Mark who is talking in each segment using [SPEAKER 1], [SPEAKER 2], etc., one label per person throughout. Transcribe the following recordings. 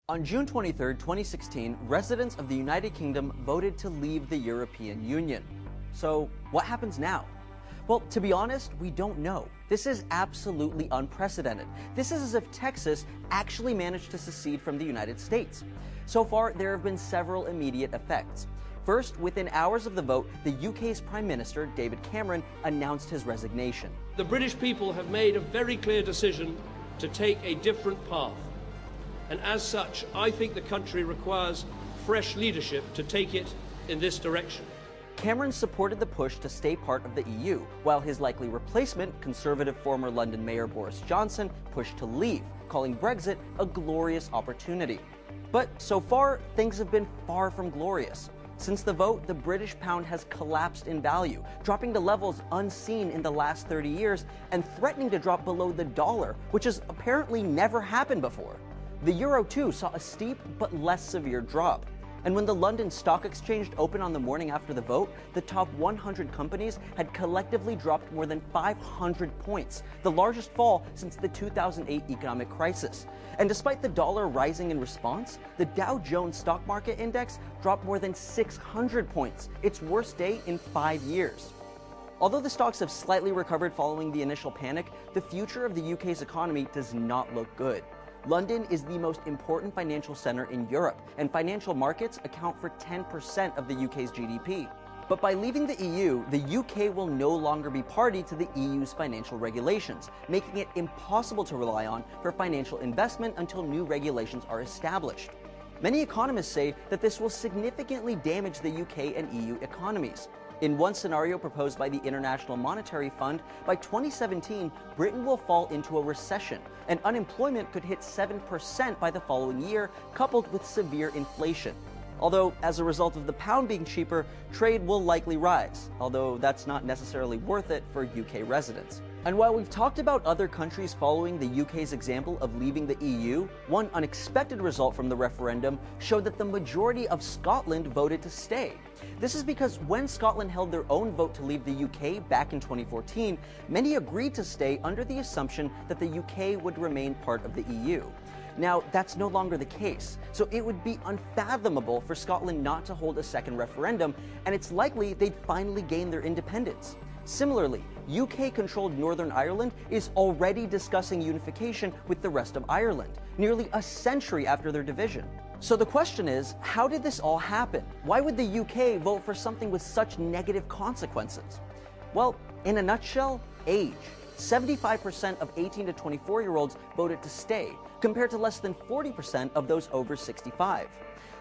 [SPEAKER 1] On June 23, 2016, residents of the United Kingdom voted to leave the European Union. So, what happens now? Well, to be honest, we don't know. This is absolutely unprecedented. This is as if Texas actually managed to secede from the United States. So far, there have been several immediate effects. First, within hours of the vote, the UK's Prime Minister, David Cameron, announced his resignation.
[SPEAKER 2] The British people have made a very clear decision to take a different path. And as such, I think the country requires fresh leadership to take it in this direction.
[SPEAKER 1] Cameron supported the push to stay part of the EU, while his likely replacement, Conservative former London Mayor Boris Johnson, pushed to leave, calling Brexit a glorious opportunity. But so far, things have been far from glorious. Since the vote, the British pound has collapsed in value, dropping to levels unseen in the last 30 years and threatening to drop below the dollar, which has apparently never happened before. The euro, too, saw a steep but less severe drop. And when the London Stock Exchange opened on the morning after the vote, the top 100 companies had collectively dropped more than 500 points, the largest fall since the 2008 economic crisis. And despite the dollar rising in response, the Dow Jones stock market index dropped more than 600 points, its worst day in 5 years. Although the stocks have slightly recovered following the initial panic, the future of the UK's economy does not look good. London is the most important financial center in Europe, and financial markets account for 10% of the UK's GDP. But by leaving the EU, the UK will no longer be party to the EU's financial regulations, making it impossible to rely on for financial investment until new regulations are established. Many economists say that this will significantly damage the UK and EU economies. In one scenario proposed by the International Monetary Fund, by 2017, Britain will fall into a recession, and unemployment could hit 7% by the following year, coupled with severe inflation. Although, as a result of the pound being cheaper, trade will likely rise, although that's not necessarily worth it for UK residents. And while we've talked about other countries following the UK's example of leaving the EU, one unexpected result from the referendum showed that the majority of Scotland voted to stay. This is because when Scotland held their own vote to leave the UK back in 2014, many agreed to stay under the assumption that the UK would remain part of the EU. Now, that's no longer the case, so it would be unfathomable for Scotland not to hold a second referendum, and it's likely they'd finally gain their independence. Similarly, UK-controlled Northern Ireland is already discussing unification with the rest of Ireland, nearly a century after their division. So the question is, how did this all happen? Why would the UK vote for something with such negative consequences? Well, in a nutshell, age. 75% of 18 to 24-year-olds voted to stay, compared to less than 40% of those over 65.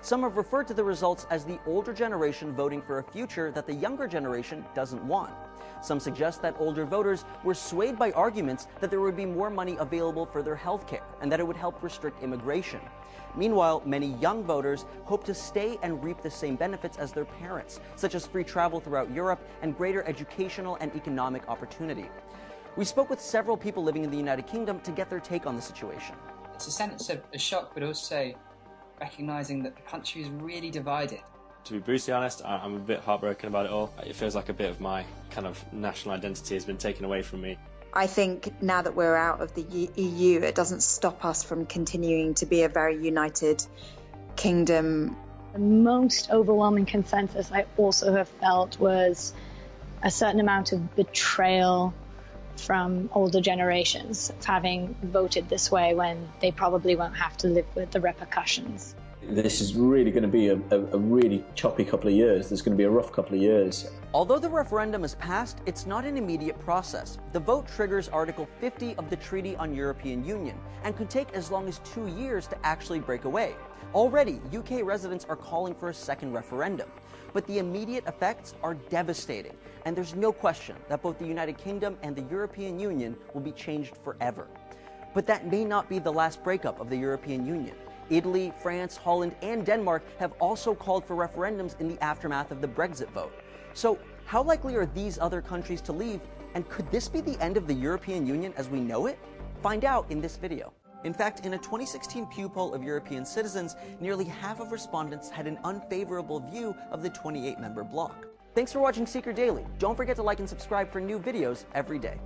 [SPEAKER 1] Some have referred to the results as the older generation voting for a future that the younger generation doesn't want. Some suggest that older voters were swayed by arguments that there would be more money available for their health care and that it would help restrict immigration. Meanwhile, many young voters hope to stay and reap the same benefits as their parents, such as free travel throughout Europe and greater educational and economic opportunity. We spoke with several people living in the United Kingdom to get their take on the situation.
[SPEAKER 3] It's a sense of a shock, but also recognising that the country is really divided.
[SPEAKER 4] To be brutally honest, I'm a bit heartbroken about it all. It feels like a bit of my kind of national identity has been taken away from me.
[SPEAKER 5] I think now that we're out of the EU, it doesn't stop us from continuing to be a very united kingdom.
[SPEAKER 6] The most overwhelming consensus I also have felt was a certain amount of betrayal from older generations of having voted this way when they probably won't have to live with the repercussions.
[SPEAKER 7] This is really going to be a really choppy couple of years. There's going to be a rough couple of years.
[SPEAKER 1] Although the referendum is passed, it's not an immediate process. The vote triggers Article 50 of the Treaty on European Union and could take as long as 2 years to actually break away. Already, UK residents are calling for a second referendum. But the immediate effects are devastating, and there's no question that both the United Kingdom and the European Union will be changed forever. But that may not be the last breakup of the European Union. Italy, France, Holland, and Denmark have also called for referendums in the aftermath of the Brexit vote. So, how likely are these other countries to leave, and could this be the end of the European Union as we know it? Find out in this video. In fact, in a 2016 Pew poll of European citizens, nearly half of respondents had an unfavorable view of the 28-member bloc. Thanks for watching Seeker Daily. Don't forget to like and subscribe for new videos every day.